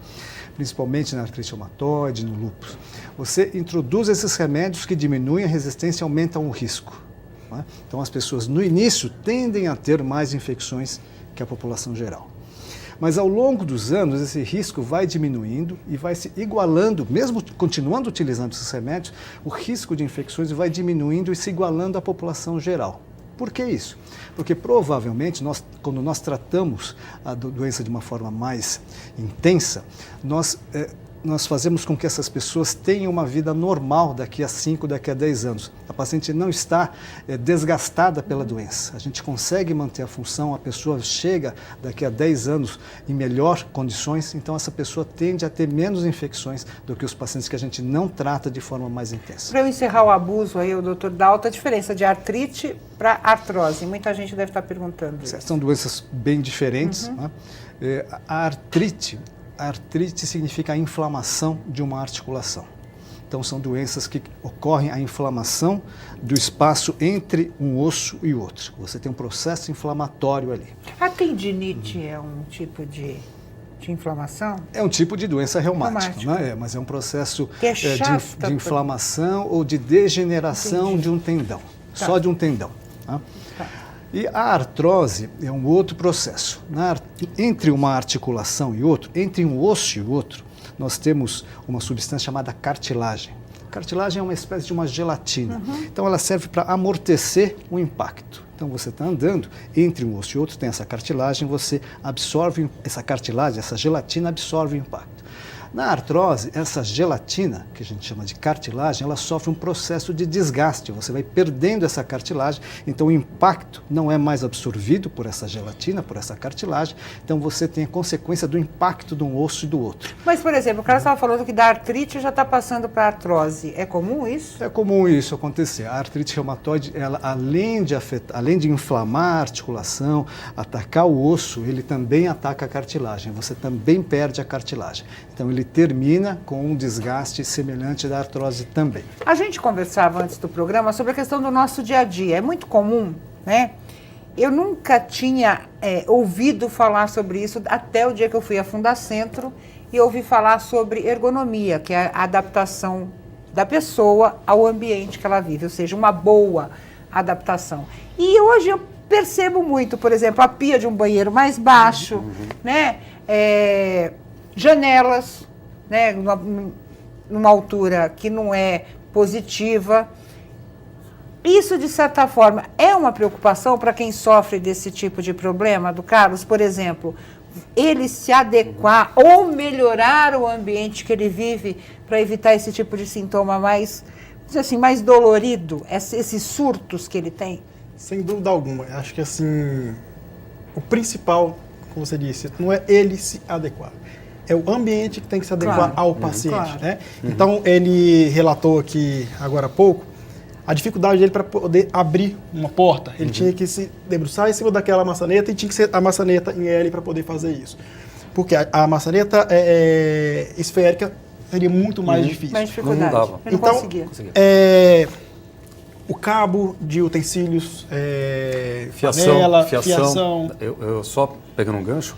principalmente na artrite reumatoide, no lúpus. Você introduz esses remédios que diminuem a resistência e aumentam o risco, né? Então as pessoas no início tendem a ter mais infecções que a população geral. Mas ao longo dos anos esse risco vai diminuindo e vai se igualando, mesmo continuando utilizando esses remédios, o risco de infecções vai diminuindo e se igualando à população geral. Por que isso? Porque provavelmente, quando nós tratamos a doença de uma forma mais intensa, nós fazemos com que essas pessoas tenham uma vida normal daqui a 5, daqui a 10 anos. A paciente não está desgastada pela doença. A gente consegue manter a função, a pessoa chega daqui a 10 anos em melhor condições, então essa pessoa tende a ter menos infecções do que os pacientes que a gente não trata de forma mais intensa. Para eu encerrar o abuso aí, o doutor Dalto, a diferença de artrite para artrose. Muita gente deve estar perguntando isso. São doenças bem diferentes, né? A artrite significa a inflamação de uma articulação. Então, são doenças que ocorrem a inflamação do espaço entre um osso e outro. Você tem um processo inflamatório ali. A tendinite é um tipo de inflamação? É um tipo de doença reumática. Né? Mas é um processo de inflamação ou de degeneração de um tendão, só de um tendão. Tá? Tá. E a artrose é um outro processo. Entre uma articulação e outro, entre um osso e outro, nós temos uma substância chamada cartilagem. Cartilagem é uma espécie de uma gelatina. Então, ela serve para amortecer o impacto. Então, você está andando entre um osso e outro, tem essa cartilagem, você absorve, essa cartilagem, essa gelatina absorve o impacto. Na artrose, essa gelatina, que a gente chama de cartilagem, ela sofre um processo de desgaste. Você vai perdendo essa cartilagem, então o impacto não é mais absorvido por essa gelatina, por essa cartilagem, então você tem a consequência do impacto de um osso e do outro. Mas, por exemplo, o cara estava falando que da artrite já está passando para a artrose. É comum isso? É comum isso acontecer. A artrite reumatoide, ela, além de inflamar a articulação, atacar o osso, ele também ataca a cartilagem. Você também perde a cartilagem. Então, ele termina com um desgaste semelhante da artrose também. A gente conversava antes do programa sobre a questão do nosso dia a dia. É muito comum, né? Eu nunca tinha ouvido falar sobre isso até o dia que eu fui à Fundacentro e ouvi falar sobre ergonomia, que é a adaptação da pessoa ao ambiente que ela vive, ou seja, uma boa adaptação. E hoje eu percebo muito, por exemplo, a pia de um banheiro mais baixo, né? Janelas, né, numa altura que não é positiva. Isso, de certa forma, é uma preocupação para quem sofre desse tipo de problema, do Carlos? Por exemplo, ele se adequar ou melhorar o ambiente que ele vive para evitar esse tipo de sintoma mais dizer assim, mais dolorido, esses surtos que ele tem? Sem dúvida alguma. Acho que assim, o principal, como você disse, não é ele se adequar. É o ambiente que tem que se adequar Claro. ao paciente. Claro. Né? Então, ele relatou aqui agora há pouco a dificuldade dele para poder abrir uma porta. Ele tinha que se debruçar em cima daquela maçaneta e tinha que ser a maçaneta em L para poder fazer isso. Porque a maçaneta esférica seria muito mais difícil. Mais dificuldade. Não dava. Eu não Então, conseguia. O cabo de utensílios, Fiação, panela, fiação. Eu só pegando um gancho,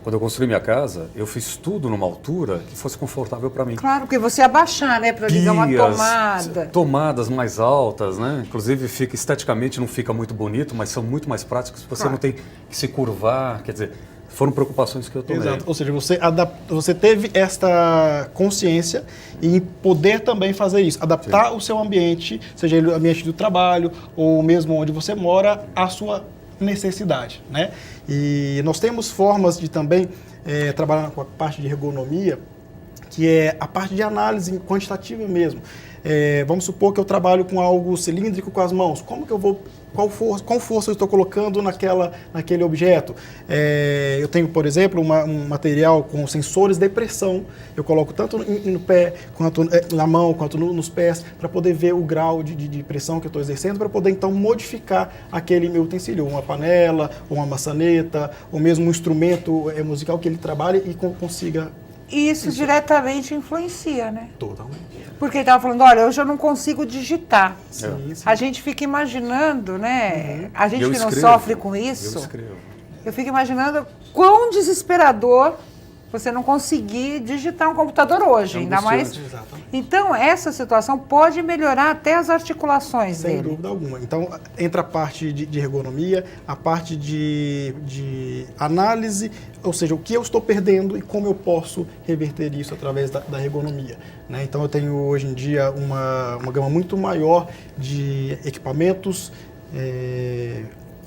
quando eu construí minha casa, eu fiz tudo numa altura que fosse confortável para mim. Claro, porque você abaixar, né, para ligar uma tomada. Tomadas mais altas, né? Inclusive esteticamente não fica muito bonito, mas são muito mais práticos. Você Claro. não tem que se curvar, quer dizer, foram preocupações que eu tomei. Exato. Ou seja, você teve esta consciência em poder também fazer isso, adaptar o seu ambiente, seja ele o ambiente do trabalho ou mesmo onde você mora, à sua necessidade, né? E nós temos formas de também trabalhar com a parte de ergonomia, que é a parte de análise quantitativa mesmo. Vamos supor que eu trabalho com algo cilíndrico com as mãos. Como que eu vou... Qual força eu estou colocando naquele objeto? Eu tenho, por exemplo, um material com sensores de pressão. Eu coloco tanto no pé, quanto na mão, quanto nos pés, para poder ver o grau de pressão que eu estou exercendo, para poder, então, modificar aquele meu utensílio, uma panela, ou uma maçaneta, ou mesmo um instrumento musical que ele trabalhe e consiga... E isso diretamente influencia, né? Totalmente. Porque ele estava falando, olha, hoje eu não consigo digitar. Sim, sim. A gente fica imaginando, né? A gente Eu que não escrevo, sofre com Eu isso, escrevo. eu fico imaginando quão desesperador você não conseguir digitar um computador hoje, ainda mais. angustiante. Exatamente. Então, essa situação pode melhorar até as articulações Sem dele. dúvida alguma. Então, entra a parte de ergonomia, a parte de análise, ou seja, o que eu estou perdendo e como eu posso reverter isso através da ergonomia. Né? Então, eu tenho hoje em dia uma gama muito maior de equipamentos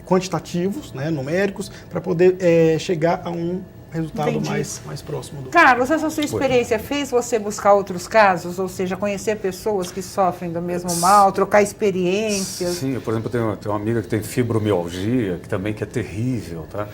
quantitativos, né, numéricos, para poder chegar a um resultado Entendi. mais próximo do... Carlos, essa sua experiência fez você buscar outros casos? Ou seja, conhecer pessoas que sofrem do mesmo mal, trocar experiências? Sim, eu, por exemplo, tenho uma amiga que tem fibromialgia, que também que é terrível, tá?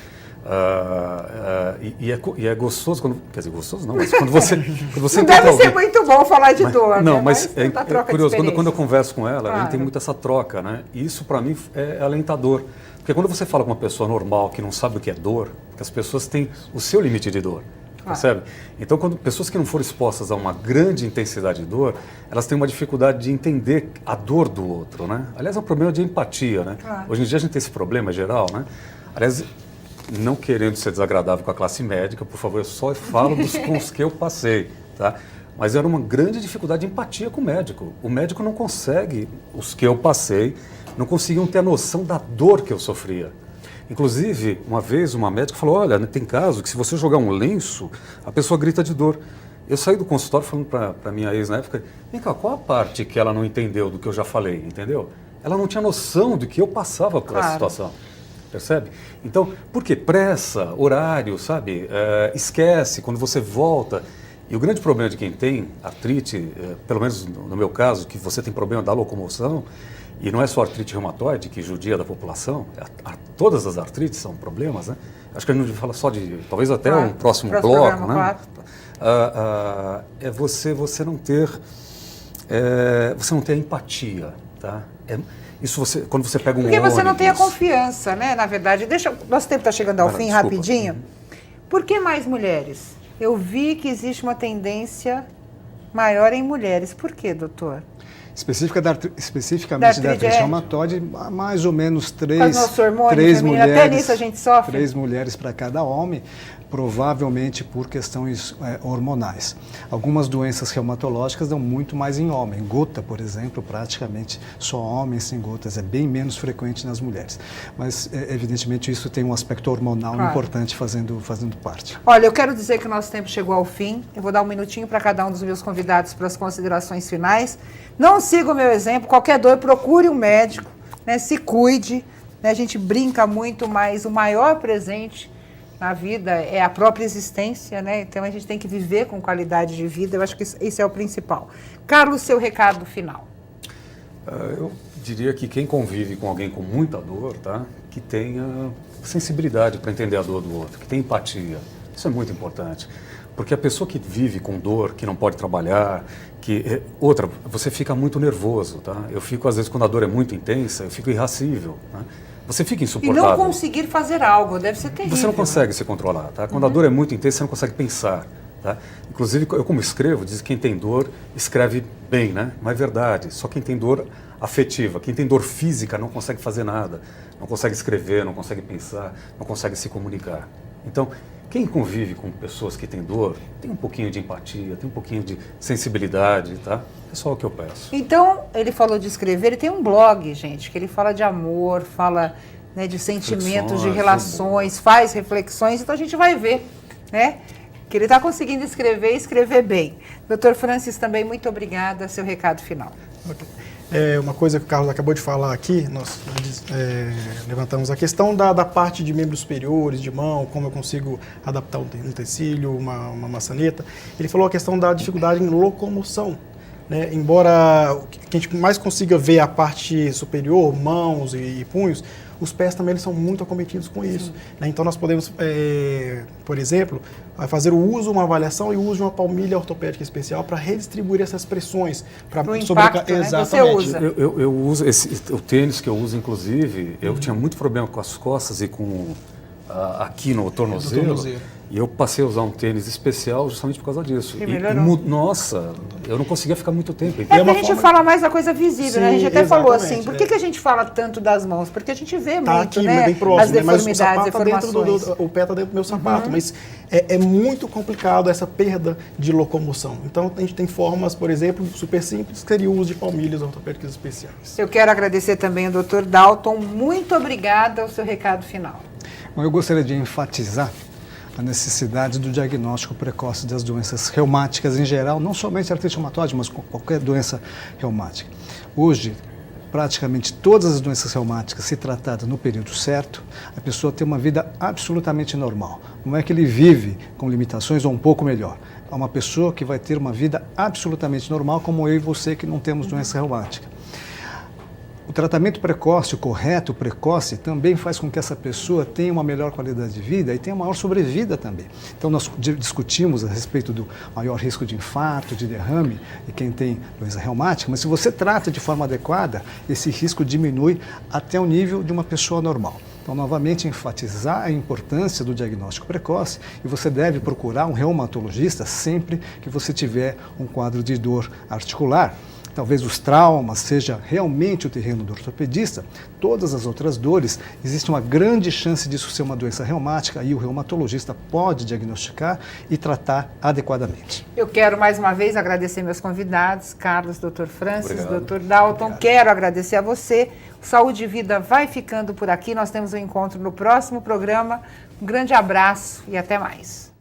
E é gostoso quando... Quer dizer, gostoso não, mas quando você Não encontra deve ser alguém... muito bom falar de dor, Não, né? mas tentar é troca curioso, de quando eu converso com ela, a Claro. gente tem muito essa troca, né? E isso para mim é alentador. Porque quando você fala com uma pessoa normal que não sabe o que é dor, porque as pessoas têm o seu limite de dor, percebe? Então, quando pessoas que não foram expostas a uma grande intensidade de dor, elas têm uma dificuldade de entender a dor do outro, né? Aliás, é um problema de empatia, né? Claro. Hoje em dia a gente tem esse problema geral, né? Aliás, não querendo ser desagradável com a classe médica, por favor, eu só falo com os que eu passei, tá? Mas era uma grande dificuldade de empatia com o médico. O médico não consegue, os que eu passei, não conseguiam ter a noção da dor que eu sofria. Inclusive, uma vez uma médica falou, olha, tem caso que se você jogar um lenço, a pessoa grita de dor. Eu saí do consultório falando para minha ex na época, vem cá, qual a parte que ela não entendeu do que eu já falei, entendeu? Ela não tinha noção de que eu passava por essa situação. Percebe? Então, por quê? Pressa, horário, sabe? Esquece quando você volta. E o grande problema de quem tem artrite, pelo menos no meu caso, que você tem problema da locomoção, e não é só artrite reumatoide que judia da população, todas as artrites são problemas, né? Acho que a gente fala só de, talvez até um próximo bloco, programa, né? Claro. É você não ter a empatia, tá? Isso quando você pega um Porque você não tem a ônibus- confiança, né? Na verdade, nosso tempo está chegando ao fim, Desculpa. rapidinho. Por que mais mulheres? Eu vi que existe uma tendência maior em mulheres. Por quê, doutor? Especificamente da artrite reumatoide, mais ou menos Faz nosso hormônio feminino, até nisso a gente sofre. 3 mulheres para cada homem, provavelmente por questões hormonais. Algumas doenças reumatológicas dão muito mais em homem. Gota, por exemplo, praticamente só homens sem gotas, é bem menos frequente nas mulheres. Mas, evidentemente, isso tem um aspecto hormonal importante fazendo parte. Olha, eu quero dizer que o nosso tempo chegou ao fim. Eu vou dar um minutinho para cada um dos meus convidados para as considerações finais. Não siga o meu exemplo. Qualquer dor, procure um médico, né? Se cuide. Né? A gente brinca muito, mas o maior presente na vida é a própria existência, né? Então a gente tem que viver com qualidade de vida. Eu acho que isso é o principal. Carlos, seu recado final. Eu diria que quem convive com alguém com muita dor, tá? Que tenha sensibilidade para entender a dor do outro, que tenha empatia. Isso é muito importante. Porque a pessoa que vive com dor, que não pode trabalhar, outra, você fica muito nervoso, tá? Eu fico, às vezes, quando a dor é muito intensa, eu fico irracível, né? Você fica E insuportável. não conseguir fazer algo, deve ser terrível. Você não consegue se controlar, tá? Quando a dor é muito intensa, você não consegue pensar, tá? Inclusive, eu como escrevo, diz que quem tem dor escreve bem, né? Não é verdade. Só quem tem dor afetiva, quem tem dor física não consegue fazer nada, não consegue escrever, não consegue pensar, não consegue se comunicar. Então, quem convive com pessoas que têm dor, tem um pouquinho de empatia, tem um pouquinho de sensibilidade, tá? É só o que eu peço. Então, ele falou de escrever, ele tem um blog, gente, que ele fala de amor, fala, né, de sentimentos, de relações, faz reflexões, então a gente vai ver, né, que ele está conseguindo escrever e escrever bem. Dr. Francis, também muito obrigada, seu recado final. Ok. Uma coisa que o Carlos acabou de falar aqui, nós levantamos a questão da parte de membros superiores, de mão, como eu consigo adaptar um utensílio, uma maçaneta. Ele falou a questão da dificuldade em locomoção. Né? Embora que a gente mais consiga ver a parte superior, mãos e punhos, os pés também eles são muito acometidos com isso. Né? Então nós podemos, por exemplo, fazer o uso, uma avaliação e o uso de uma palmilha ortopédica especial para redistribuir essas pressões. Para o impacto, né? Você usa. Eu uso o tênis que eu uso, inclusive, eu tinha muito problema com as costas e com aqui no tornozelo. E eu passei a usar um tênis especial justamente por causa disso. Nossa, eu não conseguia ficar muito tempo. Porque a gente fala mais da coisa visível, sim, né? A gente até falou assim, por que a gente fala tanto das mãos? Porque a gente vê muito, aqui, né? Bem próximo, as deformidades, deformações. O pé está dentro do meu sapato, mas é muito complicado essa perda de locomoção. Então, a gente tem formas, por exemplo, super simples, que seria o uso de palmilhas ortopédicas especiais. Eu quero agradecer também ao Dr. Dalton. Muito obrigada. O seu recado final. Bom, eu gostaria de enfatizar a necessidade do diagnóstico precoce das doenças reumáticas em geral, não somente artrite reumatoide, mas qualquer doença reumática. Hoje, praticamente todas as doenças reumáticas, se tratadas no período certo, a pessoa tem uma vida absolutamente normal. Não é que ele vive com limitações ou um pouco melhor. É uma pessoa que vai ter uma vida absolutamente normal, como eu e você que não temos doença reumática. O tratamento precoce, o correto, o precoce, também faz com que essa pessoa tenha uma melhor qualidade de vida e tenha maior sobrevida também. Então, nós discutimos a respeito do maior risco de infarto, de derrame, e quem tem doença reumática, mas se você trata de forma adequada, esse risco diminui até o nível de uma pessoa normal. Então, novamente, enfatizar a importância do diagnóstico precoce e você deve procurar um reumatologista sempre que você tiver um quadro de dor articular. Talvez os traumas seja realmente o terreno do ortopedista, todas as outras dores, existe uma grande chance disso ser uma doença reumática e o reumatologista pode diagnosticar e tratar adequadamente. Eu quero mais uma vez agradecer meus convidados, Carlos, Dr. Francis, Obrigado. Dr. Dalton. Obrigado. Quero agradecer a você. Saúde e Vida vai ficando por aqui. Nós temos um encontro no próximo programa. Um grande abraço e até mais.